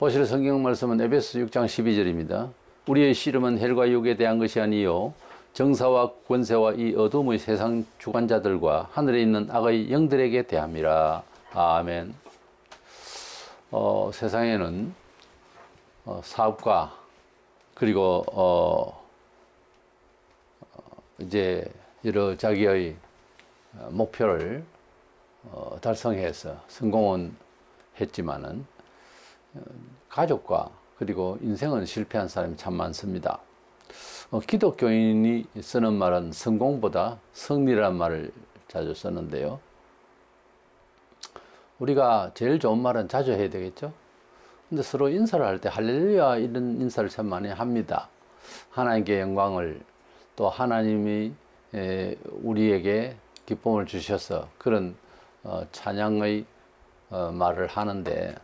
보실 성경 말씀은 에베소 6장 12절입니다. 우리의 씨름은 헬과 육에 대한 것이 아니요 정사와 권세와 이 어둠의 세상 주관자들과 하늘에 있는 악의 영들에게 대함이라. 아멘. 세상에는 사업가 그리고 이제 여러 자기의 목표를 달성해서 성공은 했지만은 가족과 그리고 인생은 실패한 사람이 참 많습니다. 기독교인이 쓰는 말은 성공보다 승리라는 말을 자주 쓰는데요. 우리가 제일 좋은 말은 자주 해야 되겠죠. 근데 서로 인사를 할 때 할렐루야 이런 인사를 참 많이 합니다. 하나님께 영광을, 또 하나님이 우리에게 기쁨을 주셔서 그런 찬양의 말을 하는데,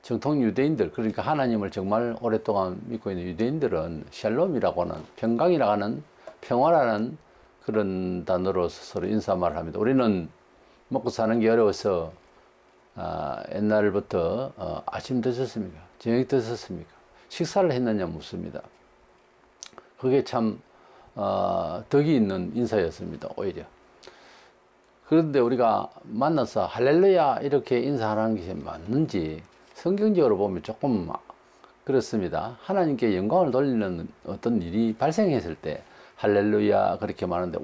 정통 유대인들, 그러니까 하나님을 정말 오랫동안 믿고 있는 유대인들은 샬롬이라고 하는, 평강이라고 하는, 평화라는 그런 단어로 서로 인사말을 합니다. 우리는 먹고 사는 게 어려워서 옛날부터 아침 드셨습니까? 저녁 드셨습니까? 식사를 했느냐 묻습니다. 그게 참 덕이 있는 인사였습니다, 오히려. 그런데 우리가 만나서 할렐루야 이렇게 인사하는 것이 맞는지 성경적으로 보면 조금 그렇습니다. 하나님께 영광을 돌리는 어떤 일이 발생했을 때 할렐루야 그렇게 말하는데,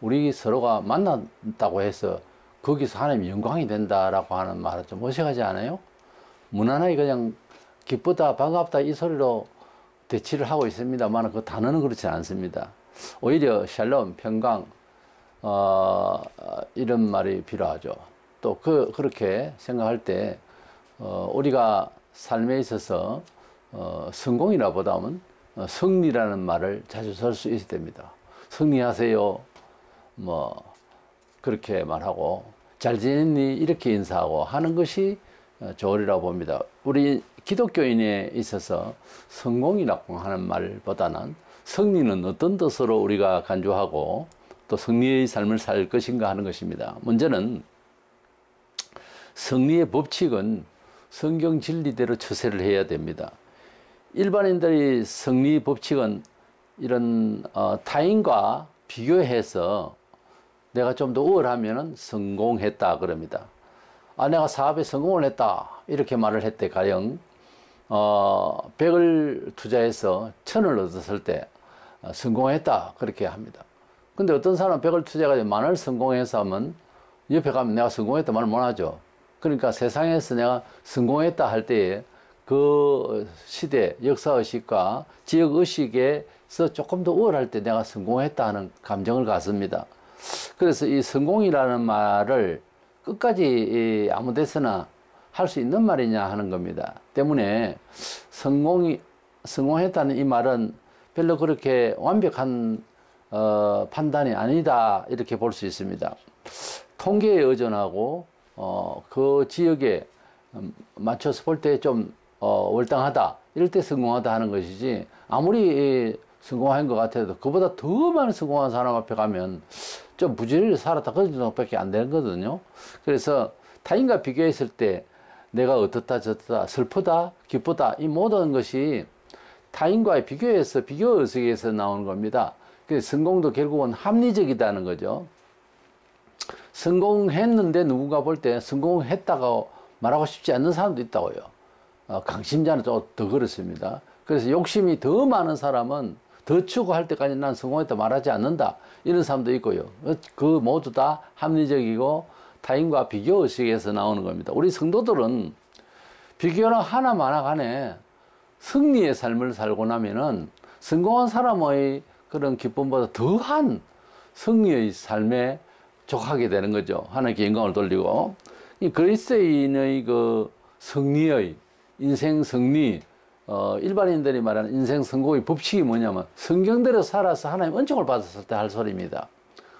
우리 서로가 만났다고 해서 거기서 하나님 영광이 된다라고 하는 말은 좀 어색하지 않아요? 무난하게 그냥 기쁘다 반갑다 이 소리로 대치를 하고 있습니다만 그 단어는 그렇지 않습니다. 오히려 샬롬, 평강 이런 말이 필요하죠. 또 그렇게 생각할 때 우리가 삶에 있어서 성공이라 보다는 승리라는 말을 자주 쓸 수 있어야 됩니다. 승리하세요 뭐 그렇게 말하고, 잘 지냈니 이렇게 인사하고 하는 것이 좋으리라고 봅니다. 우리 기독교인에 있어서 성공이라고 하는 말보다는 승리는 어떤 뜻으로 우리가 간주하고 또 승리의 삶을 살 것인가 하는 것입니다. 문제는 승리의 법칙은 성경 진리대로 처세를 해야 됩니다. 일반인들이 승리 법칙은 이런 타인과 비교해서 내가 좀 더 우월하면 성공했다 그럽니다. 내가 사업에 성공을 했다 이렇게 말을 했대. 가령 100을 투자해서 1000을 얻었을 때 성공했다 그렇게 합니다. 근데 어떤 사람은 100을 투자해서 10,000을 성공해서 하면 옆에 가면 내가 성공했다 말을 못하죠. 그러니까 세상에서 내가 성공했다 할 때에 그 시대 역사의식과 지역의식에서 조금 더 우월할 때 내가 성공했다 하는 감정을 갖습니다. 그래서 이 성공이라는 말을 끝까지 아무 데서나 할 수 있는 말이냐 하는 겁니다. 때문에 성공했다는 이 말은 별로 그렇게 완벽한 판단이 아니다 이렇게 볼 수 있습니다. 통계에 의존하고 그 지역에 맞춰서 볼 때 좀 월등하다 이럴 때 성공하다 하는 것이지, 아무리 성공한 것 같아도 그보다 더 많은 성공한 사람 앞에 가면 좀 부지런히 살았다 그 정도밖에 안 되는 거거든요. 그래서 타인과 비교했을 때 내가 어떻다 저떻다 슬프다 기쁘다 이 모든 것이 타인과의 비교에서 비교의식에서 나오는 겁니다. 그래서 성공도 결국은 합리적이다는 거죠. 성공했는데 누군가 볼 때 성공했다고 말하고 싶지 않는 사람도 있다고요. 강심자는 좀 더 그렇습니다. 그래서 욕심이 더 많은 사람은 더 추구할 때까지 난 성공했다 말하지 않는다 이런 사람도 있고요. 그 모두 다 합리적이고 타인과 비교의식에서 나오는 겁니다. 우리 성도들은 비교는 하나마나 간에 승리의 삶을 살고 나면은 성공한 사람의 그런 기쁨보다 더한 승리의 삶에 족하게 되는 거죠. 하나님께 영광을 돌리고. 이 그리스도인의 그 승리의 인생 승리, 일반인들이 말하는 인생 성공의 법칙이 뭐냐면 성경대로 살아서 하나님 은총을 받았을 때 할 소리입니다.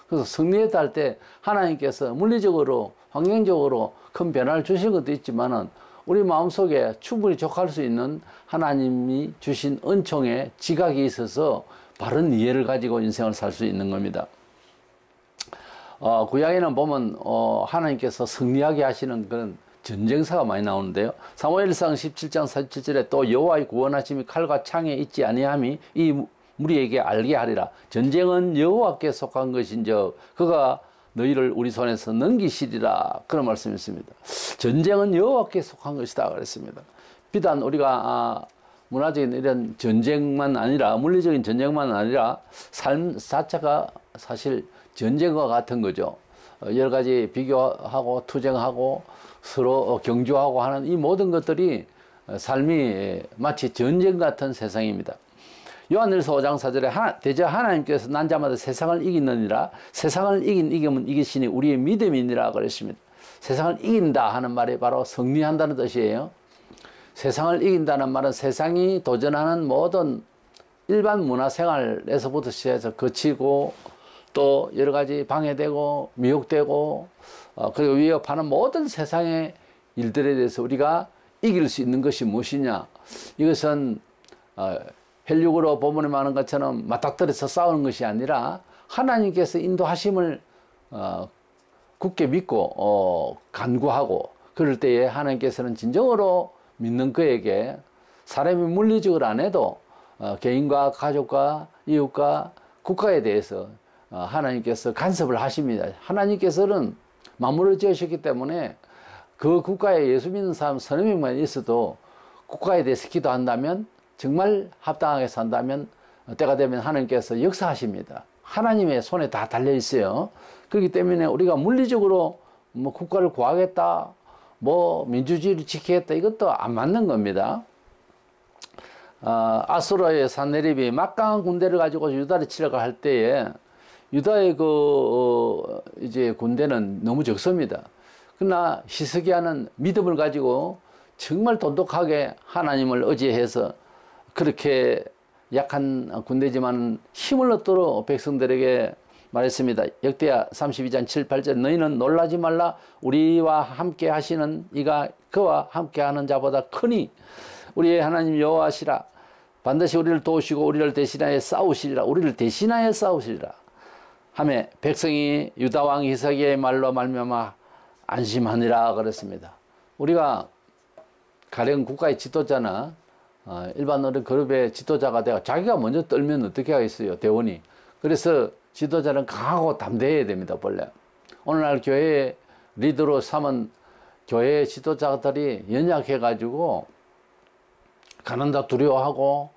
그래서 승리했다 할 때 하나님께서 물리적으로 환경적으로 큰 변화를 주신 것도 있지만은 우리 마음속에 충분히 족할 수 있는 하나님이 주신 은총의 지각이 있어서 바른 이해를 가지고 인생을 살 수 있는 겁니다. 구약에는 보면 하나님께서 승리하게 하시는 그런 전쟁사가 많이 나오는데요. 사무엘상 17장 47절에 또 여호와의 구원하심이 칼과 창에 있지 아니함이 이 무리에게 알게 하리라. 전쟁은 여호와께 속한 것인즉 그가 너희를 우리 손에서 넘기시리라. 그런 말씀이 있습니다. 전쟁은 여호와께 속한 것이다 그랬습니다. 비단 우리가 문화적인 이런 전쟁만 아니라, 물리적인 전쟁만 아니라 삶 자체가 사실 전쟁과 같은 거죠. 여러 가지 비교하고 투쟁하고 서로 경주하고 하는 이 모든 것들이 삶이 마치 전쟁 같은 세상입니다. 요한일서 5장 4절에 대저 하나님께서 난 자마다 세상을 이기느니라. 세상을 이기면 이기시니 우리의 믿음이니라 그랬습니다. 세상을 이긴다 하는 말이 바로 승리한다는 뜻이에요. 세상을 이긴다는 말은 세상이 도전하는 모든 일반 문화생활에서부터 시작해서 거치고 또 여러 가지 방해되고 미혹되고 그리고 위협하는 모든 세상의 일들에 대해서 우리가 이길 수 있는 것이 무엇이냐. 이것은 혈육으로 본문에 말하는 것처럼 맞닥뜨려서 싸우는 것이 아니라 하나님께서 인도하심을 굳게 믿고 간구하고 그럴 때에 하나님께서는 진정으로 믿는 그에게 사람이 물리적으로 안 해도 개인과 가족과 이웃과 국가에 대해서 하나님께서 간섭을 하십니다. 하나님께서는 만물을 지으셨기 때문에 그 국가에 예수 믿는 사람 서너 명만 있어도 국가에 대해서 기도한다면 정말 합당하게 산다면 때가 되면 하나님께서 역사하십니다. 하나님의 손에 다 달려 있어요. 그렇기 때문에 우리가 물리적으로 뭐 국가를 구하겠다, 뭐 민주주의를 지키겠다, 이것도 안 맞는 겁니다. 아수르의 산헤립이 막강한 군대를 가지고 유다를 치려고 할 때에 유다의 이제 군대는 너무 적습니다. 그러나 히스기야는 믿음을 가지고 정말 돈독하게 하나님을 의지해서 그렇게 약한 군대지만 힘을 얻도록 백성들에게 말했습니다. 역대하 32장 7, 8절 너희는 놀라지 말라. 우리와 함께 하시는 이가 그와 함께 하는 자보다 크니 우리의 하나님 여호와시라. 반드시 우리를 도우시고 우리를 대신하여 싸우시리라. 우리를 대신하여 싸우시리라. 하매 백성이 유다왕 히스기야의 말로 말미암아 안심하니라 그랬습니다. 우리가 가령 국가의 지도자나 일반 어른 그룹의 지도자가 되어 자기가 먼저 떨면 어떻게 하겠어요, 대원이. 그래서 지도자는 강하고 담대해야 됩니다, 원래. 오늘날 교회의 리더로 삼은 교회의 지도자들이 연약해가지고 가난다 두려워하고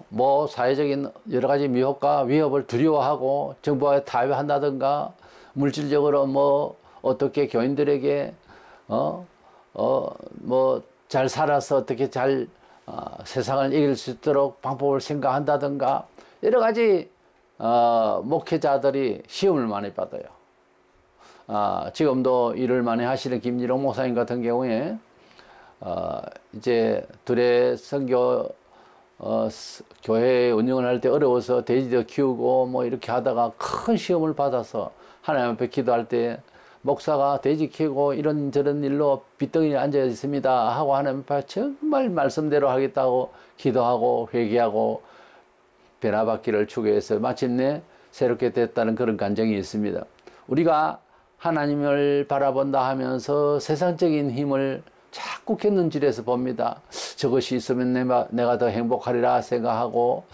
뭐 사회적인 여러 가지 미혹과 위협을 두려워하고 정부와 타협한다든가 물질적으로 뭐 어떻게 교인들에게 뭐 잘 살아서 어떻게 잘 세상을 이길 수 있도록 방법을 생각한다든가 여러 가지 목회자들이 시험을 많이 받아요. 지금도 일을 많이 하시는 김일홍 목사님 같은 경우에 이제 둘의 선교 교회 운영을 할 때 어려워서 돼지도 키우고 뭐 이렇게 하다가 큰 시험을 받아서 하나님 앞에 기도할 때 목사가 돼지 키우고 이런저런 일로 빚덩이에 앉아 있습니다 하고 하나님 앞에 정말 말씀대로 하겠다고 기도하고 회개하고 변화받기를 추구해서 마침내 새롭게 됐다는 그런 간증이 있습니다. 우리가 하나님을 바라본다 하면서 세상적인 힘을 자꾸 곁눈질해서 봅니다. 저것이 있으면 내가 더 행복하리라 생각하고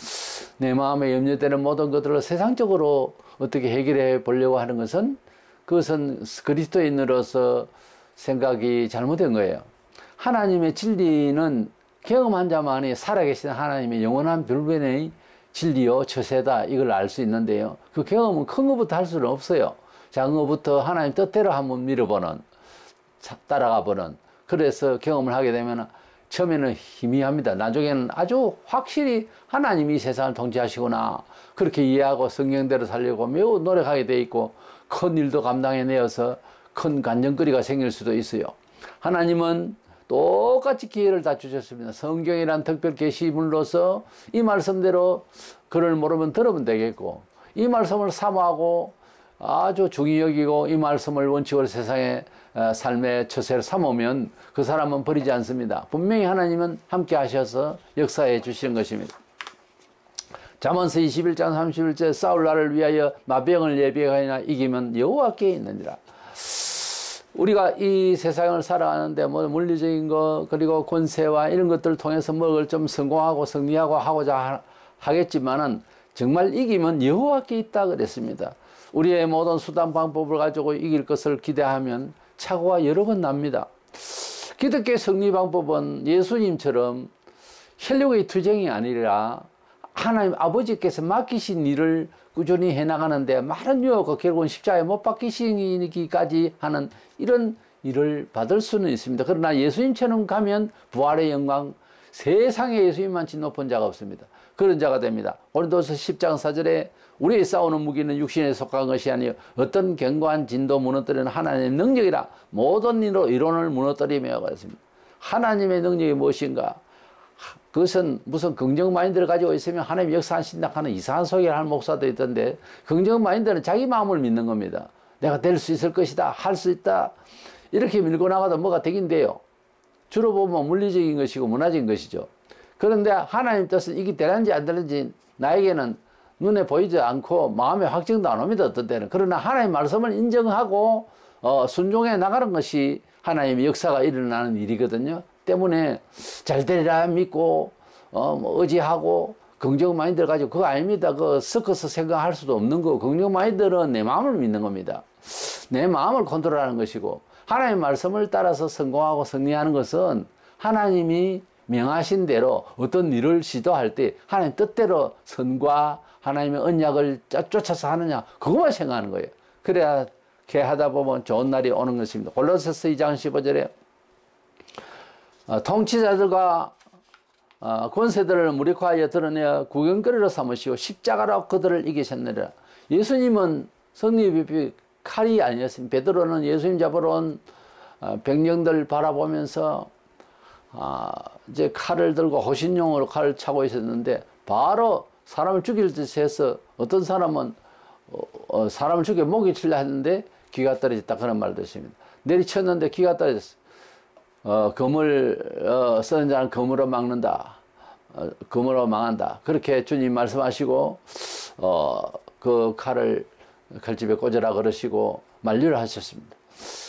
내 마음에 염려되는 모든 것들을 세상적으로 어떻게 해결해 보려고 하는 것은 그것은 그리스도인으로서 생각이 잘못된 거예요. 하나님의 진리는 경험한 자만이 살아계신 하나님의 영원한 불변의 진리요 처세다, 이걸 알 수 있는데요. 그 경험은 큰 것부터 할 수는 없어요. 작은 것부터 하나님 뜻대로 한번 밀어보는, 따라가 보는, 그래서 경험을 하게 되면 처음에는 희미합니다. 나중에는 아주 확실히 하나님이 세상을 통치하시구나 그렇게 이해하고 성경대로 살려고 매우 노력하게 돼 있고 큰 일도 감당해내어서 큰 간증거리가 생길 수도 있어요. 하나님은 똑같이 기회를 다 주셨습니다. 성경이란 특별 계시물로서 이 말씀대로 그를 모르면 들으면 되겠고 이 말씀을 사모하고 아주 중히 여기고 이 말씀을 원칙으로 세상의 삶의 처세를 삼으면 그 사람은 버리지 않습니다. 분명히 하나님은 함께 하셔서 역사해 주시는 것입니다. 잠언서 21장 31절 사울 나를 위하여 마병을 예비하였나 이기면 여호와께 있느니라. 우리가 이 세상을 살아가는데 뭐 물리적인 거 그리고 권세와 이런 것들을 통해서 뭘 좀 성공하고 승리하고 하고자 하겠지만은 정말 이기면 여호와께 있다 그랬습니다. 우리의 모든 수단 방법을 가지고 이길 것을 기대하면 착오가 여러 번 납니다. 기독교의 승리 방법은 예수님처럼 혈육의 투쟁이 아니라 하나님 아버지께서 맡기신 일을 꾸준히 해나가는데 많은 유혹과 결국은 십자가에 못 박히시기까지 하는 이런 일을 받을 수는 있습니다. 그러나 예수님처럼 가면 부활의 영광, 세상에 예수님만치 높은 자가 없습니다. 그런 자가 됩니다. 고린도서 10장 4절에 우리의 싸우는 무기는 육신에 속한 것이 아니요 어떤 견고한 진도 무너뜨리는 하나님의 능력이라 모든 일로 이론을 무너뜨리며 그랬습니다. 하나님의 능력이 무엇인가? 그것은 무슨 긍정 마인드를 가지고 있으면 하나님 역사하신다 하는 이상한 소리를 하는 목사도 있던데, 긍정 마인드는 자기 마음을 믿는 겁니다. 내가 될 수 있을 것이다, 할 수 있다, 이렇게 밀고 나가도 뭐가 되긴 돼요. 주로 보면 물리적인 것이고 문화적인 것이죠. 그런데 하나님 뜻은 이게 되는지 안 되는지 나에게는 눈에 보이지 않고 마음에 확정도 안 옵니다, 어떤 때는. 그러나 하나님 말씀을 인정하고 순종해 나가는 것이 하나님의 역사가 일어나는 일이거든요. 때문에 잘 되리라 믿고 뭐 의지하고 긍정 마인드를 가지고 그거 아닙니다. 그 섞어서 생각할 수도 없는 거. 긍정 마인드는 내 마음을 믿는 겁니다. 내 마음을 컨트롤하는 것이고, 하나님의 말씀을 따라서 성공하고 승리하는 것은 하나님이 명하신 대로 어떤 일을 시도할 때 하나님 뜻대로 선과 하나님의 언약을 쫓아서 하느냐, 그것만 생각하는 거예요. 그래야 이렇게 하다 보면 좋은 날이 오는 것입니다. 골로새서 2장 15절에 통치자들과 권세들을 무력화하여 드러내어 구경거리로 삼으시고 십자가로 그들을 이기셨느니라. 예수님은 승리의 칼이 아니었습니다. 베드로는 예수님 잡으러 온 병령들 바라보면서 이제 칼을 들고 호신용으로 칼을 차고 있었는데 바로 사람을 죽일 듯이 해서 어떤 사람은 사람을 죽여 목이 칠려 했는데 귀가 떨어졌다, 그런 말도 있습니다. 내리쳤는데 귀가 떨어졌어. 검을 쓰는 자는 검으로 막는다. 검으로 망한다. 그렇게 주님 말씀하시고 그 칼을 칼집에 꽂으라 그러시고 만류를 하셨습니다.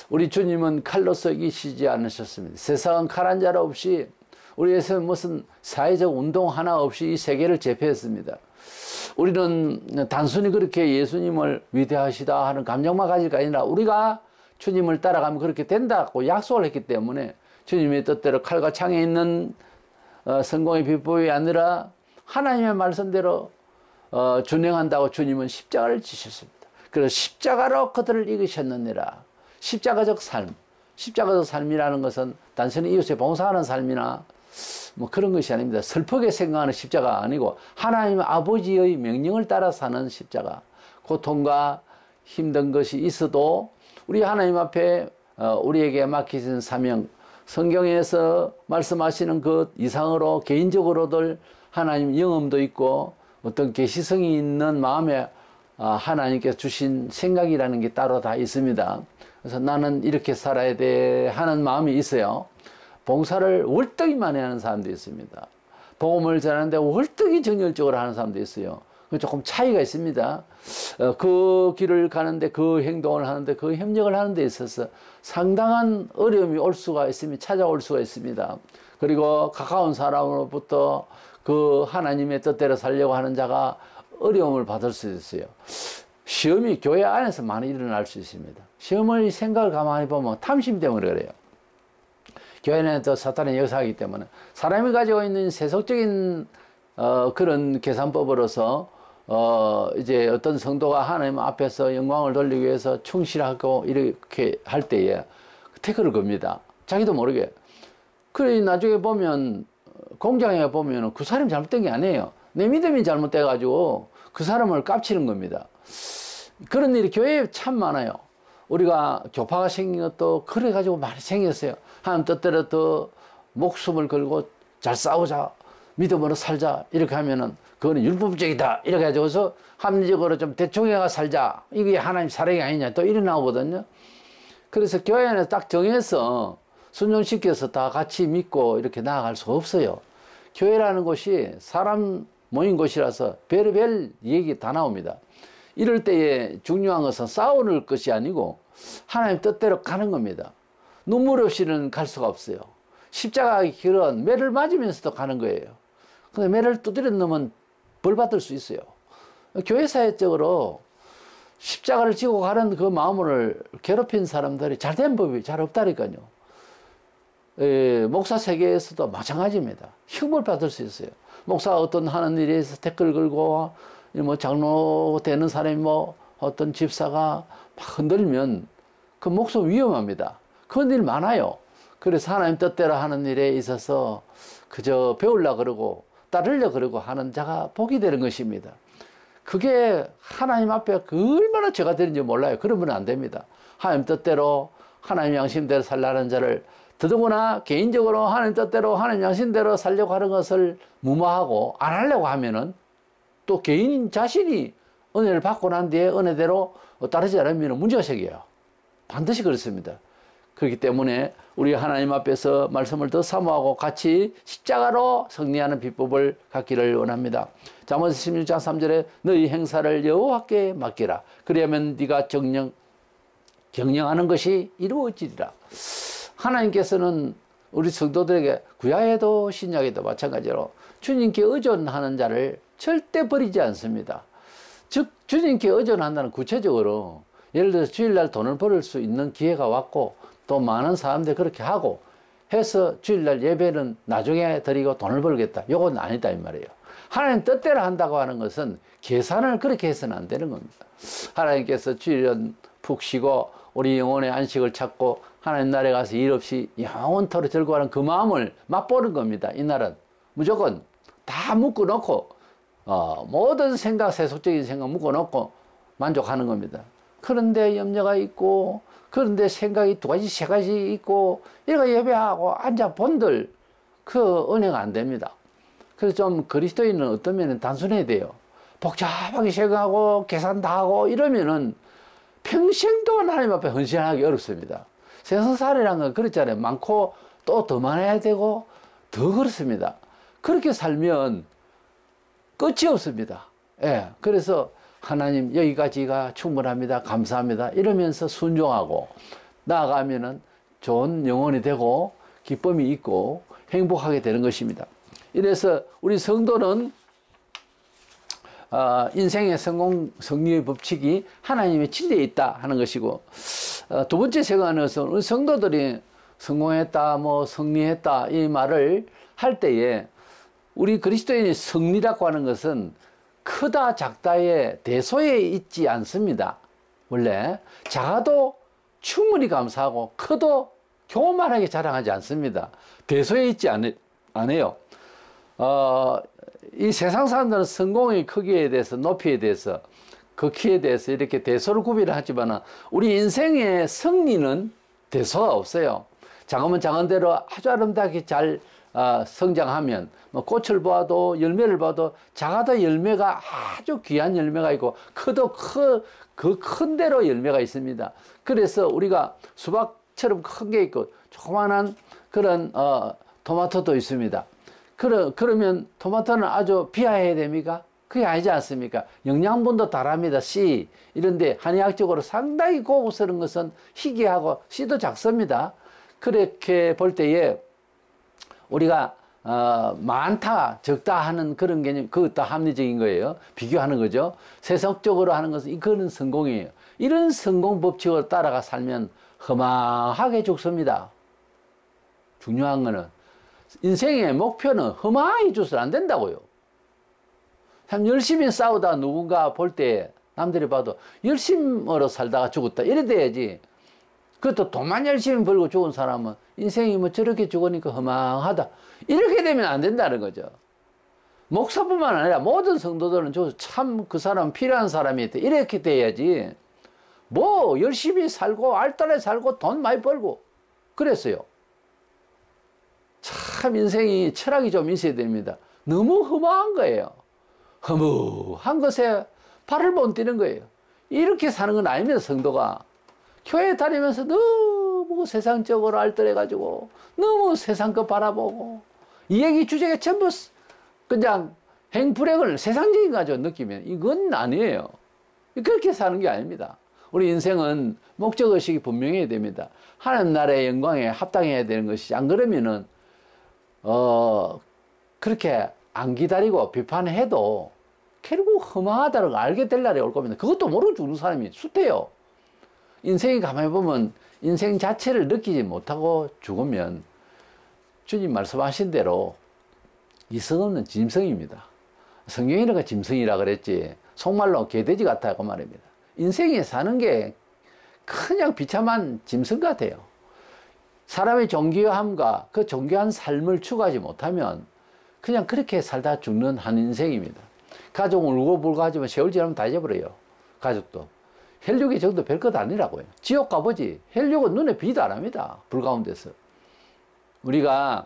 우리 주님은 칼로서 이기시지 않으셨습니다. 세상은 칼 한 자루 없이, 우리에서 무슨 사회적 운동 하나 없이 이 세계를 제패했습니다. 우리는 단순히 그렇게 예수님을 위대하시다 하는 감정만 가질 게 아니라 우리가 주님을 따라가면 그렇게 된다고 약속을 했기 때문에 주님의 뜻대로 칼과 창에 있는 성공의 비법이 아니라 하나님의 말씀대로 준행한다고 주님은 십자가를 지셨습니다. 그래서 십자가로 그들을 이기셨느니라. 십자가적 삶, 십자가적 삶이라는 것은 단순히 이웃에 봉사하는 삶이나 뭐 그런 것이 아닙니다. 슬프게 생각하는 십자가 아니고 하나님 아버지의 명령을 따라 사는 십자가. 고통과 힘든 것이 있어도 우리 하나님 앞에 우리에게 맡기신 사명, 성경에서 말씀하시는 것 이상으로 개인적으로들 하나님 영험도 있고 어떤 계시성이 있는 마음에 하나님께서 주신 생각이라는 게 따로 다 있습니다. 그래서 나는 이렇게 살아야 돼 하는 마음이 있어요. 봉사를 월등히 많이 하는 사람도 있습니다. 복음을 전하는데 월등히 정열적으로 하는 사람도 있어요. 조금 차이가 있습니다. 그 길을 가는데, 그 행동을 하는데, 그 협력을 하는 데 있어서 상당한 어려움이 올 수가 있습니다. 찾아올 수가 있습니다. 그리고 가까운 사람으로부터 그 하나님의 뜻대로 살려고 하는 자가 어려움을 받을 수 있어요. 시험이 교회 안에서 많이 일어날 수 있습니다. 시험을 생각을 가만히 보면 탐심 때문에 그래요. 교회는 또 사탄의 역사이기 때문에 사람이 가지고 있는 세속적인 그런 계산법으로서 이제 어떤 성도가 하나님 앞에서 영광을 돌리기 위해서 충실하고 이렇게 할 때에 태클을 겁니다. 자기도 모르게. 그래 나중에 보면 공장에 보면 그 사람이 잘못된 게 아니에요. 내 믿음이 잘못돼가지고 그 사람을 깝치는 겁니다. 그런 일이 교회에 참 많아요. 우리가 교파가 생긴 것도 그래가지고 많이 생겼어요. 하나님 뜻대로 더 목숨을 걸고 잘 싸우자, 믿음으로 살자, 이렇게 하면은 그거는 율법적이다 이렇게 해가지고서 합리적으로 좀 대충 해가 살자, 이게 하나님 사랑이 아니냐 또 이래 나오거든요. 그래서 교회 안에서 딱 정해서 순종시켜서 다 같이 믿고 이렇게 나아갈 수가 없어요. 교회라는 곳이 사람 모인 곳이라서 별의별 얘기 다 나옵니다. 이럴 때에 중요한 것은 싸우는 것이 아니고 하나님 뜻대로 가는 겁니다. 눈물 없이는 갈 수가 없어요. 십자가의 길은 매를 맞으면서도 가는 거예요. 근데 매를 두드려 넣으면 벌 받을 수 있어요. 교회사회적으로 십자가를 지고 가는 그 마음을 괴롭힌 사람들이 잘된 법이 잘 없다니까요. 목사 세계에서도 마찬가지입니다. 흉물 받을 수 있어요. 목사가 어떤 하는 일에 서 댓글 걸고 뭐 장로 되는 사람이 뭐 어떤 집사가 막 흔들면 그 목숨 위험합니다. 그런 일 많아요. 그래서 하나님 뜻대로 하는 일에 있어서 그저 배우려고 그러고 따르려고 그러고 하는 자가 복이 되는 것입니다. 그게 하나님 앞에 얼마나 죄가 되는지 몰라요. 그러면 안 됩니다. 하나님 뜻대로 하나님 양심대로 살라는 자를 더더구나 개인적으로 하나님 뜻대로 하나님 양심대로 살려고 하는 것을 무마하고 안 하려고 하면은 또 개인 자신이 은혜를 받고 난 뒤에 은혜대로 따르지 않으면 문제가 생겨요. 반드시 그렇습니다. 그렇기 때문에 우리 하나님 앞에서 말씀을 더 사모하고 같이 십자가로 승리하는 비법을 갖기를 원합니다. 잠언서 16장 3절에 너희 행사를 여호와께 맡기라. 그러면 네가 경영하는 것이 이루어지리라. 하나님께서는 우리 성도들에게 구약에도 신약에도 마찬가지로 주님께 의존하는 자를 절대 버리지 않습니다. 즉 주님께 의존한다는 구체적으로 예를 들어서 주일날 돈을 벌을 수 있는 기회가 왔고 또 많은 사람들이 그렇게 하고 해서 주일날 예배는 나중에 드리고 돈을 벌겠다. 요건 아니다 이 말이에요. 하나님 뜻대로 한다고 하는 것은 계산을 그렇게 해서는 안 되는 겁니다. 하나님께서 주일은 푹 쉬고 우리 영혼의 안식을 찾고 하나님 나라에 가서 일 없이 영원토록 즐거워하는 그 마음을 맛보는 겁니다. 이날은 무조건 다 묶어놓고 모든 생각, 세속적인 생각 묶어놓고 만족하는 겁니다. 그런데 염려가 있고 그런데 생각이 두 가지, 세 가지 있고 이거 예배하고 앉아 본들 그 은혜가 안 됩니다. 그래서 좀 그리스도인은 어떤 면은 단순해야 돼요. 복잡하게 생각하고 계산 다 하고 이러면은 평생 동안 하나님 앞에 헌신하기 어렵습니다. 세상살이라는 건 그렇잖아요. 많고 또 더 많아야 되고 더 그렇습니다. 그렇게 살면 끝이 없습니다. 예. 그래서 하나님 여기까지가 충분합니다. 감사합니다. 이러면서 순종하고 나아가면은 좋은 영혼이 되고 기쁨이 있고 행복하게 되는 것입니다. 이래서 우리 성도는 인생의 승리의 법칙이 하나님의 진리에 있다 하는 것이고 두 번째 생각하는 것은 우리 성도들이 성공했다 뭐 승리했다 이 말을 할 때에 우리 그리스도인의 승리라고 하는 것은 크다 작다의 대소에 있지 않습니다. 원래 작아도 충분히 감사하고 커도 교만하게 자랑하지 않습니다. 대소에 있지 않아요. 이 세상 사람들은 성공의 크기에 대해서 높이에 대해서 그 키에 대해서 이렇게 대소를 구비를 하지만 우리 인생의 승리는 대소가 없어요. 작으면 작은 대로 아주 아름답게 잘 성장하면 뭐 꽃을 봐도 열매를 봐도 작아도 열매가 아주 귀한 열매가 있고 커도 그 큰 대로 열매가 있습니다. 그래서 우리가 수박처럼 큰 게 있고 조그만한 그런 토마토도 있습니다. 그러면 토마토는 아주 비하해야 됩니까? 그게 아니지 않습니까? 영양분도 다릅니다. 씨 이런데 한의학적으로 상당히 고급스러운 것은 희귀하고 씨도 작습니다. 그렇게 볼 때에 우리가 많다 적다 하는 그런 개념 그것도 합리적인 거예요. 비교하는 거죠. 세속적으로 하는 것은 이거는 성공이에요. 이런 성공 법칙을 따라가 살면 허망하게 죽습니다. 중요한 거는 인생의 목표는 허망하게 죽어서는 안 된다고요. 참 열심히 싸우다 누군가 볼 때 남들이 봐도 열심으로 살다가 죽었다 이래 돼야지. 그것도 돈만 열심히 벌고 죽은 사람은 인생이 뭐 저렇게 죽으니까 허망하다 이렇게 되면 안 된다는 거죠. 목사뿐만 아니라 모든 성도들은 참 그 사람 필요한 사람이 있다 이렇게 돼야지. 뭐 열심히 살고 알뜰하게 살고 돈 많이 벌고 그랬어요. 참 인생이 철학이 좀 있어야 됩니다. 너무 허무한 거예요. 허무한 것에 발을 못 뛰는 거예요. 이렇게 사는 건 아닙니다. 성도가 교회 다니면서 너무 세상적으로 알뜰해가지고 너무 세상 거 바라보고 이 얘기 주제가 전부 그냥 행불행을 세상적인 거 가지고 느끼면 이건 아니에요. 그렇게 사는 게 아닙니다. 우리 인생은 목적의식이 분명해야 됩니다. 하나님 나라의 영광에 합당해야 되는 것이, 안 그러면은 그렇게 안 기다리고 비판해도 결국 허망하다는 걸 알게 될 날이 올 겁니다. 그것도 모르고 죽는 사람이 숱해요. 인생이 가만히 보면 인생 자체를 느끼지 못하고 죽으면 주님 말씀하신 대로 이성 없는 짐승입니다. 성경이라가 짐승이라 그랬지 속말로 개돼지 같다고 말입니다. 인생에 사는 게 그냥 비참한 짐승 같아요. 사람의 존귀함과 그 존귀한 삶을 추구하지 못하면 그냥 그렇게 살다 죽는 한 인생입니다. 가족은 울고불고 하지만 세월 지나면 다 잊어버려요. 가족도. 헬륨의 정도 별것 아니라고요. 지옥 가보지. 헬륨은 눈에 비도 안 합니다. 불 가운데서. 우리가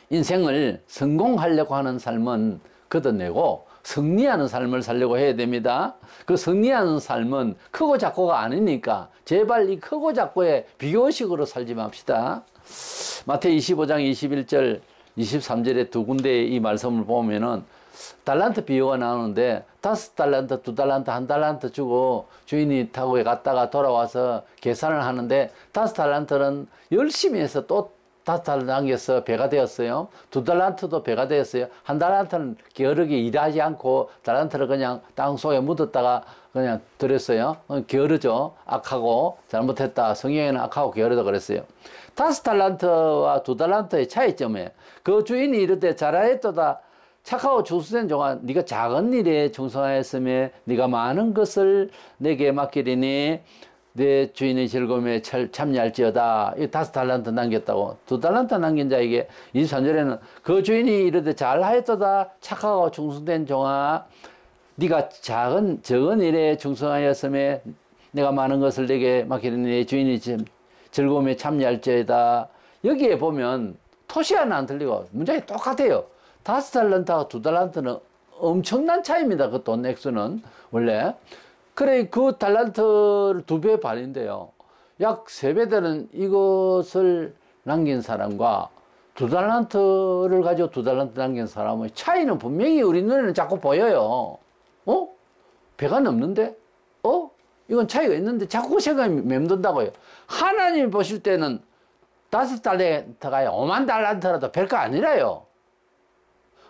인생을 성공하려고 하는 삶은 걷어내고 승리하는 삶을 살려고 해야 됩니다. 그 승리하는 삶은 크고 작고가 아니니까 제발 이 크고 작고의 비교식으로 살지 맙시다. 마태복음 25장 21절 23절에 두 군데의 이 말씀을 보면은 달란트 비유가 나오는데 5달란트, 2달란트, 1달란트 주고 주인이 타고 갔다가 돌아와서 계산을 하는데 5달란트는 열심히 해서 또 5달란트 남겨서 배가 되었어요. 2달란트도 배가 되었어요. 1달란트는 게으르게 일하지 않고 달란트를 그냥 땅 속에 묻었다가 그냥 들였어요. 게으르죠. 악하고 잘못했다. 성경에는 악하고 게으르다 그랬어요. 5달란트와 2달란트의 차이점에 그 주인이 이르되 잘하였도다. 착하고 충성된 종아, 네가 작은 일에 충성하였으며 네가 많은 것을 내게 맡기리니 내 주인의 즐거움에 참여할지어다. 이 5달란트 남겼다고. 2달란트 남긴 자에게 23절에는 그 주인이 이르되 잘하였도다. 착하고 충성된 종아, 네가 적은 일에 충성하였으며 내가 많은 것을 내게 맡기리니 내 주인이 즐거움에 참여할지어다. 여기에 보면 토시 하나 안 틀리고 문장이 똑같아요. 5달란트하고 2달란트는 엄청난 차이입니다. 그 돈 액수는 원래. 그래 그 달란트를 2배 반인데요. 약 3배 되는 이것을 남긴 사람과 2달란트를 가지고 2달란트 남긴 사람의 차이는 분명히 우리 눈에는 자꾸 보여요. 배가 넘는데? 이건 차이가 있는데 자꾸 생각이 맴돈다고요. 하나님이 보실 때는 5달란트가 5만 달란트라도 별거 아니라요.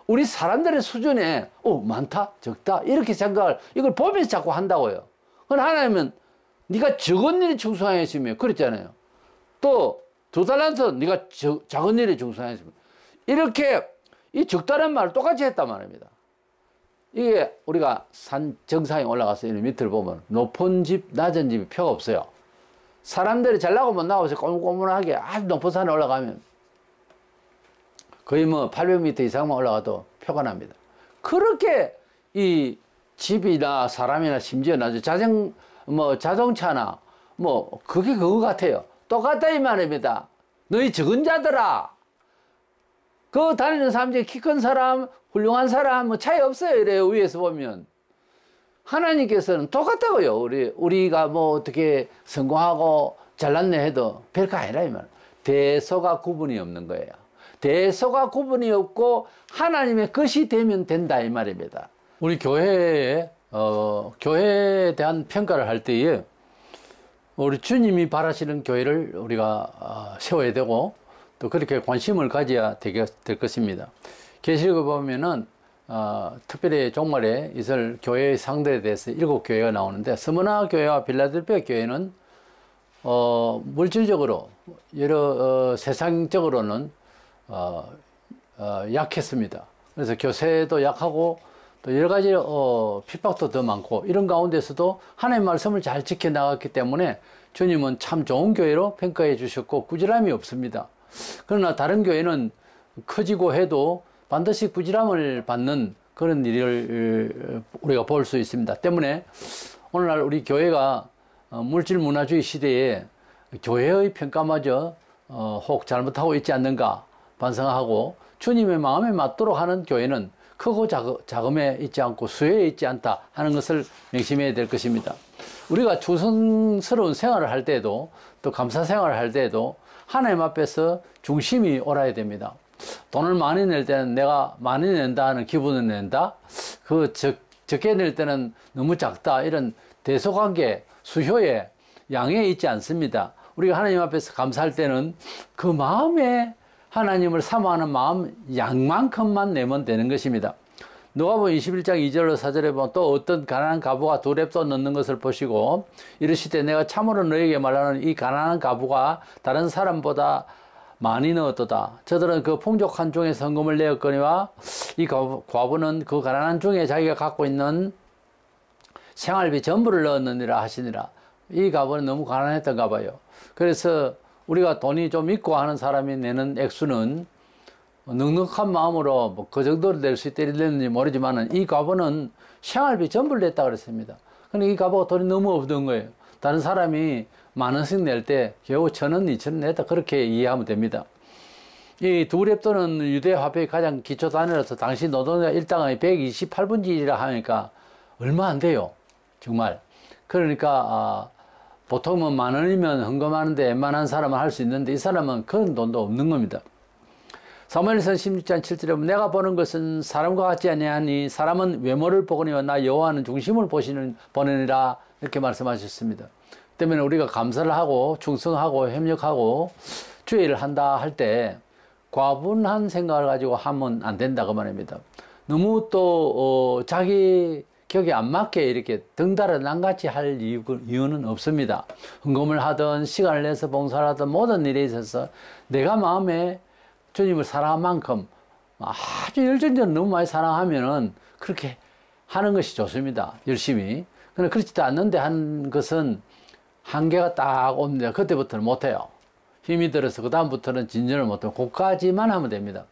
우리 사람들의 수준에 많다 적다 이렇게 생각을 이걸 보면서 자꾸 한다고요. 그럼 하나님은 네가 적은 일에 충성하였으며 그랬잖아요. 또 2달란트 네가 작은 일에 충성하였으며 이렇게 이 적다란 말을 똑같이 했단 말입니다. 이게 우리가 산 정상에 올라가서 이 밑을 보면 높은 집 낮은 집이 표가 없어요. 사람들이 잘나고 못나고 꼬물꼬물하게 아주 높은 산에 올라가면 거의 800m 이상만 올라가도 표가 납니다. 그렇게 이 집이나 사람이나 심지어 나중에 자동차나 그게 그거 같아요. 똑같다 이 말입니다. 너희 적은 자들아. 그 다니는 사람 중에 키 큰 사람, 훌륭한 사람 차이 없어요. 이래요. 위에서 보면. 하나님께서는 똑같다고요. 우리가 어떻게 성공하고 잘났네 해도 별거 아니라 이 말. 대소가 구분이 없는 거예요. 대소가 구분이 없고 하나님의 것이 되면 된다 이 말입니다. 우리 교회에 대한 평가를 할 때에 우리 주님이 바라시는 교회를 우리가 세워야 되고 또 그렇게 관심을 가져야 될 것입니다. 계시록에 보면은 특별히 종말에 있을 교회의 상대에 대해서 7교회가 나오는데 스무나 교회와 빌라델피아 교회는 물질적으로 여러 세상적으로는 약했습니다. 그래서 교세도 약하고 또 여러 가지 핍박도 더 많고 이런 가운데서도 하나님의 말씀을 잘 지켜나갔기 때문에 주님은 참 좋은 교회로 평가해 주셨고 꾸지람이 없습니다. 그러나 다른 교회는 커지고 해도 반드시 꾸지람을 받는 그런 일을 우리가 볼 수 있습니다. 때문에 오늘날 우리 교회가 물질 문화주의 시대에 교회의 평가마저 혹 잘못하고 있지 않는가 반성하고 주님의 마음에 맞도록 하는 교회는 크고 작음에 있지 않고 수혜에 있지 않다 하는 것을 명심해야 될 것입니다. 우리가 충성스러운 생활을 할 때에도 또 감사 생활을 할 때에도 하나님 앞에서 중심이 옳아야 됩니다. 돈을 많이 낼 때는 내가 많이 낸다 하는 기분을 낸다. 그 적게 낼 때는 너무 작다. 이런 대소관계, 수효에, 양에 있지 않습니다. 우리가 하나님 앞에서 감사할 때는 그 마음에 하나님을 사모하는 마음 양만큼만 내면 되는 것입니다. 누가복음 21장 2절로 4절에 보면 또 어떤 가난한 과부가 두 렙돈 넣는 것을 보시고 이르시되 내가 참으로 너에게 말하는 이 가난한 과부가 다른 사람보다 많이 넣었도다. 저들은 그 풍족한 중에서 헌금을 내었거니와 이 과부는 그 가난한 중에 자기가 갖고 있는 생활비 전부를 넣었느니라 하시니라. 이 과부는 너무 가난했던가 봐요. 그래서 우리가 돈이 좀 있고 하는 사람이 내는 액수는 넉넉한 마음으로 뭐 그 정도로 낼 수 있는지 모르지만 이 과부는 생활비 전부를 냈다 그랬습니다. 근데 이 과부가 돈이 너무 없던 거예요. 다른 사람이 만 원씩 낼 때 겨우 1,000원, 2,000원 냈다 그렇게 이해하면 됩니다. 이 두 렙돈은 유대 화폐의 가장 기초 단위로서 당시 노동자 일당의 128분지이라 하니까 얼마 안 돼요. 정말. 그러니까 보통은 만 원이면 헌금하는데 웬만한 사람은 할 수 있는데 이 사람은 그런 돈도 없는 겁니다. 사무엘상 16장 7절에 보면 내가 보는 것은 사람과 같지 아니하니 사람은 외모를 보거니와 나 여호와는 중심을 보느니라 이렇게 말씀하셨습니다. 때문에 우리가 감사를 하고 충성하고 협력하고 주의를 한다 할 때 과분한 생각을 가지고 하면 안 된다 그 말입니다. 너무 또 자기 격에 안 맞게 이렇게 덩달아 낭같이 할 이유는 없습니다. 헌금을 하든 시간을 내서 봉사를 하든 모든 일에 있어서 내가 마음에 주님을 사랑한 만큼 아주 열정적으로 너무 많이 사랑하면은 그렇게 하는 것이 좋습니다. 열심히. 그런데 그렇지도 않는데 한 것은 한계가 딱 옵니다. 그때부터는 못해요. 힘이 들어서 그다음부터는 진전을 못해요. 그까지만 하면 됩니다.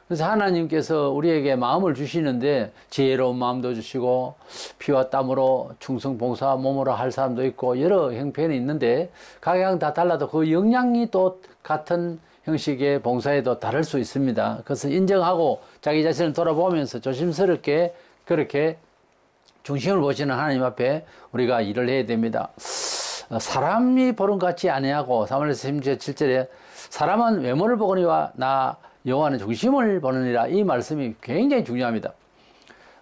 그래서 하나님께서 우리에게 마음을 주시는데 지혜로운 마음도 주시고 피와 땀으로 충성 봉사 몸으로 할 사람도 있고 여러 형편이 있는데 각양 다 달라도 그 역량이 또 같은 형식의 봉사에도 다를 수 있습니다. 그것을 인정하고 자기 자신을 돌아보면서 조심스럽게 그렇게 중심을 보시는 하나님 앞에 우리가 일을 해야 됩니다. 사람이 보는 것 같지 아니하고 사무엘상 7절에 사람은 외모를 보거니와 나 여호와는 중심을 보느니라 이 말씀이 굉장히 중요합니다.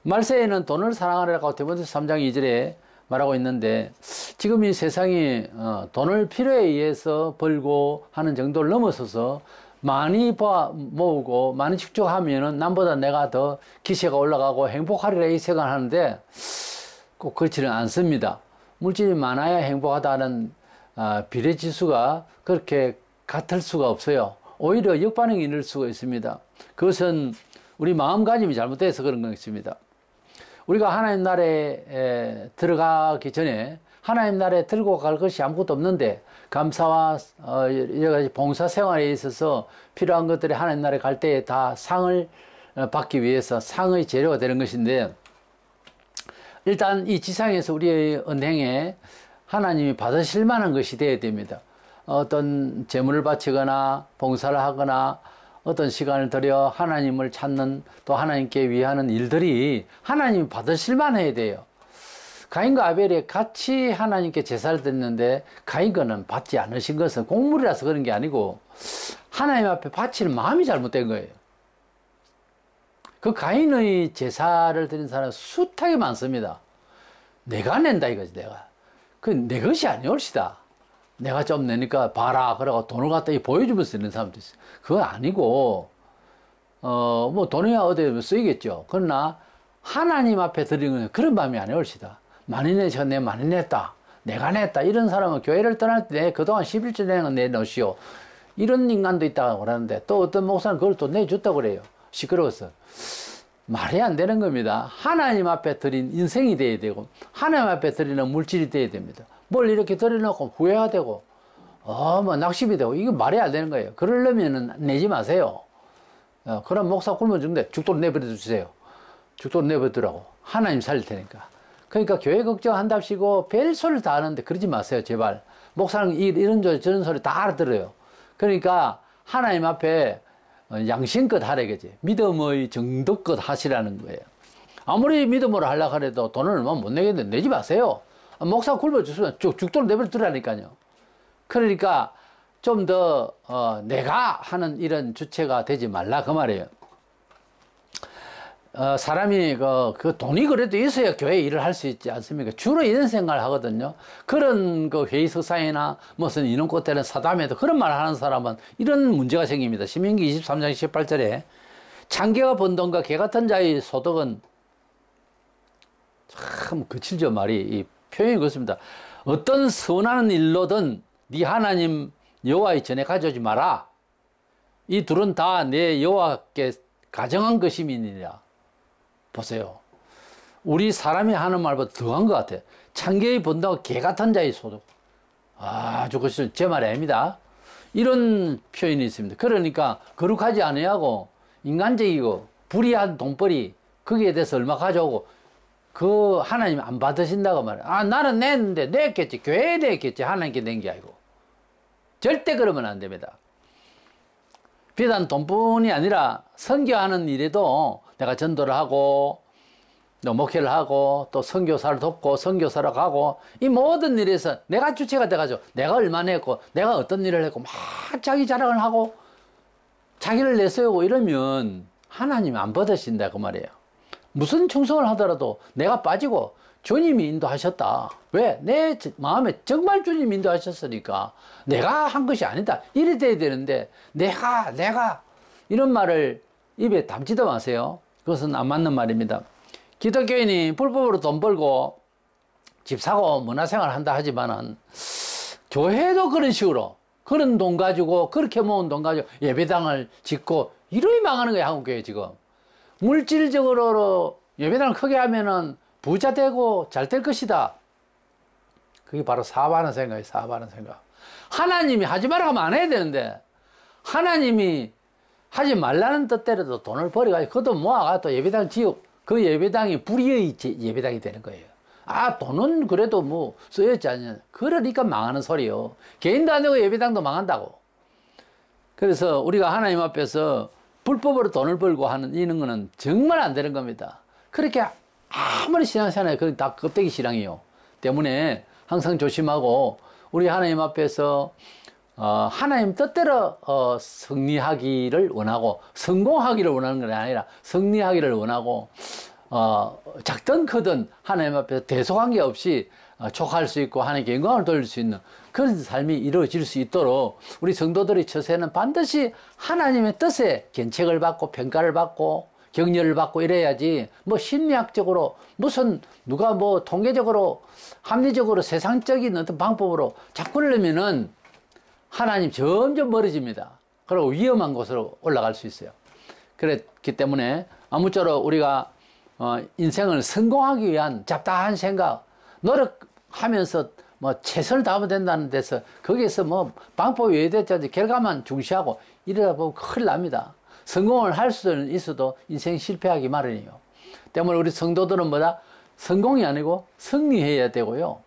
말세에는 돈을 사랑하라고 디모데후서 3장 2절에 말하고 있는데 지금 이 세상이 돈을 필요에 의해서 벌고 하는 정도를 넘어서서 많이 모으고 많이 축적하면은 남보다 내가 더 기세가 올라가고 행복하리라 이 생각을 하는데 꼭 그렇지는 않습니다. 물질이 많아야 행복하다는 비례지수가 그렇게 같을 수가 없어요. 오히려 역반응이 있을 수가 있습니다. 그것은 우리 마음가짐이 잘못돼서 그런 것입니다. 우리가 하나님 나라에 들어가기 전에 하나님 나라에 들고 갈 것이 아무것도 없는데 감사와 여러 가지 봉사 생활에 있어서 필요한 것들이 하나님 나라에 갈 때에 다 상을 받기 위해서 상의 재료가 되는 것인데 일단 이 지상에서 우리의 은행에 하나님이 받으실 만한 것이 되어야 됩니다. 어떤 재물을 바치거나 봉사를 하거나 어떤 시간을 들여 하나님을 찾는 또 하나님께 위하는 일들이 하나님이 받으실 만해야 돼요. 가인과 아벨이 같이 하나님께 제사를 드렸는데 가인 거는 받지 않으신 것은 곡물이라서 그런 게 아니고 하나님 앞에 바치는 마음이 잘못된 거예요. 그 가인의 제사를 드린 사람은 숱하게 많습니다. 내가 낸다 이거지 내가. 그 내 것이 아니올시다. 내가 좀 내니까 봐라 그러고 돈을 갖다 보여주면서 있는 사람도 있어요. 그건 아니고 뭐 돈이야 어디 쓰이겠죠. 그러나 하나님 앞에 드리는 건 그런 마음이 아니올시다. 많이 내서 내 많이 냈다. 내가 냈다. 이런 사람은 교회를 떠날 때 그동안 11조 낸 건 내놓으시오. 이런 인간도 있다고 그러는데 또 어떤 목사는 그걸 또 내줬다고 그래요. 시끄러워서. 말이 안 되는 겁니다. 하나님 앞에 드린 인생이 돼야 되고 하나님 앞에 드리는 물질이 돼야 됩니다. 뭘 이렇게 드려놓고 후회가 되고 뭐 낙심이 되고 이게 말이 안 되는 거예요. 그러려면 내지 마세요. 그럼 목사 굶어 죽는데 죽도록 내버려 주세요. 죽도록 내버려 두라고. 하나님 살릴 테니까. 그러니까 교회 걱정한답시고 별소리를 다 하는데 그러지 마세요. 제발. 목사는 이런 저런 소리 다 알아들어요. 그러니까 하나님 앞에 양심껏 하라 이거지. 믿음의 정도껏 하시라는 거예요. 아무리 믿음으로 하려고 해도 돈을 얼마 못 내겠는데 내지 마세요. 목사 굶어주시면 죽도록 내버려 두라니까요. 그러니까 좀 더 내가 하는 이런 주체가 되지 말라 그 말이에요. 사람이 그 돈이 그래도 있어야 교회 일을 할 수 있지 않습니까? 주로 이런 생각을 하거든요. 그런 그 회의석상이나 무슨 인원꽃 때는 사담에도 그런 말 하는 사람은 이런 문제가 생깁니다. 신명기 23장 18절에 창개가 번 돈과 개 같은 자의 소득은 참 거칠죠, 말이. 이 표현이 그렇습니다. 어떤 선한 일로든 네 하나님 여호와의 전에 가져오지 마라. 이 둘은 다 내 여호와께 가정한 것임이니라. 보세요. 우리 사람이 하는 말보다 더한 것 같아요. 창개의 번다고 개 같은 자의 소득. 아주 그것을 제 말이 아닙니다. 이런 표현이 있습니다. 그러니까 거룩하지 아니하고 인간적이고 불의한 돈벌이 거기에 대해서 얼마 가져오고 그 하나님 안 받으신다고 말해요. 아, 나는 냈는데 냈겠지. 교회에 냈겠지. 하나님께 낸 게 아니고. 절대 그러면 안 됩니다. 비단 돈뿐이 아니라 선교하는 일에도 내가 전도를 하고 또 목회를 하고 또 선교사를 돕고 선교사를 가고 이 모든 일에서 내가 주체가 돼가지고 내가 얼마나 했고 내가 어떤 일을 했고 막 자기 자랑을 하고 자기를 내세우고 이러면 하나님이 안 받으신다 그 말이에요. 무슨 충성을 하더라도 내가 빠지고 주님이 인도하셨다. 왜? 내 마음에 정말 주님이 인도하셨으니까 내가 한 것이 아니다. 이래 돼야 되는데 내가 이런 말을 입에 담지도 마세요. 그것은 안 맞는 말입니다. 기독교인이 불법으로 돈 벌고 집 사고 문화생활 한다 하지만은 교회도 그런 식으로 그런 돈 가지고 그렇게 모은 돈 가지고 예배당을 짓고 이러이 망하는 거예요. 한국교회 지금. 물질적으로 예배당을 크게 하면은 부자 되고 잘 될 것이다. 그게 바로 사업하는 생각이에요. 사업하는 생각. 하나님이 하지 말라고 하면 안 해야 되는데 하나님이 하지 말라는 뜻대로도 돈을 벌여가지고 그 돈 모아가 또 예배당 지역 그 예배당이 불의의 예배당이 되는 거예요. 아, 돈은 그래도 뭐 쓰였지 않냐. 그러니까 망하는 소리요. 개인도 안 되고 예배당도 망한다고. 그래서 우리가 하나님 앞에서 불법으로 돈을 벌고 하는 이런 거는 정말 안 되는 겁니다. 그렇게 아무리 신앙생활 그건 다 껍데기 신앙이요. 때문에 항상 조심하고 우리 하나님 앞에서 하나님 뜻대로 승리하기를 원하고 성공하기를 원하는 건 아니라 승리하기를 원하고 작든 크든 하나님 앞에서 대소관계 없이 족할 수 있고 하나님께 영광을 돌릴 수 있는 그런 삶이 이루어질 수 있도록 우리 성도들의 처세는 반드시 하나님의 뜻에 견책을 받고 평가를 받고 격려를 받고 이래야지 뭐 심리학적으로 무슨 누가 뭐 통계적으로 합리적으로 세상적인 어떤 방법으로 자꾸 그러면은 하나님 점점 멀어집니다. 그리고 위험한 곳으로 올라갈 수 있어요. 그렇기 때문에 아무쪼록 우리가 인생을 성공하기 위한 잡다한 생각 노력하면서 뭐 최선을 다하면 된다는 데서 거기에서 뭐 방법이 왜 됐든지 결과만 중시하고 이러다 보면 큰일 납니다. 성공을 할 수는 있어도 인생 실패하기 마련이에요. 때문에 우리 성도들은 뭐다? 성공이 아니고 승리해야 되고요.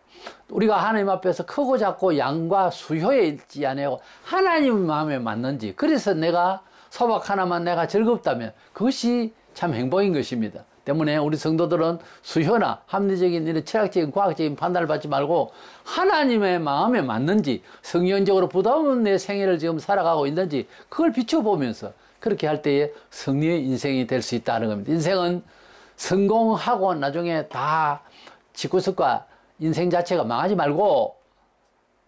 우리가 하나님 앞에서 크고 작고 양과 수효에 있지 않고 하나님 마음에 맞는지 그래서 내가 소박 하나만 내가 즐겁다면 그것이 참 행복인 것입니다. 때문에 우리 성도들은 수효나 합리적인 이런 철학적인 과학적인 판단을 받지 말고 하나님의 마음에 맞는지 성경적으로 부담 없는 내 생애를 지금 살아가고 있는지 그걸 비춰보면서 그렇게 할 때에 승리의 인생이 될 수 있다는 겁니다. 인생은 성공하고 나중에 다 집구석과 인생 자체가 망하지 말고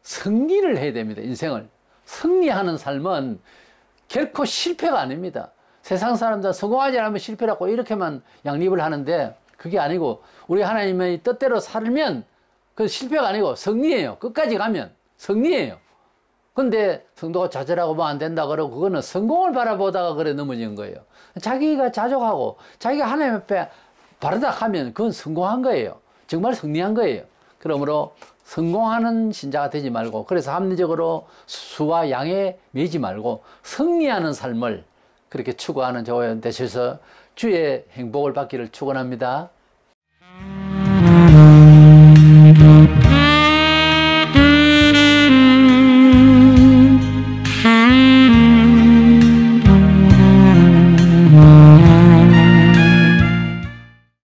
승리를 해야 됩니다. 인생을. 승리하는 삶은 결코 실패가 아닙니다. 세상 사람들 성공하지 않으면 실패라고 이렇게만 양립을 하는데 그게 아니고 우리 하나님의 뜻대로 살면 그 실패가 아니고 승리예요. 끝까지 가면 승리예요. 근데 성도가 좌절하고 뭐 안 된다 그러고 그거는 성공을 바라보다가 그래 넘어진 거예요. 자기가 자족하고 자기가 하나님 앞에 바르다 하면 그건 성공한 거예요. 정말 승리한 거예요. 그러므로 성공하는 신자가 되지 말고 그래서 합리적으로 수와 양에 매지 말고 승리하는 삶을 그렇게 추구하는 저와 되셔서 주의 행복을 받기를 축원합니다.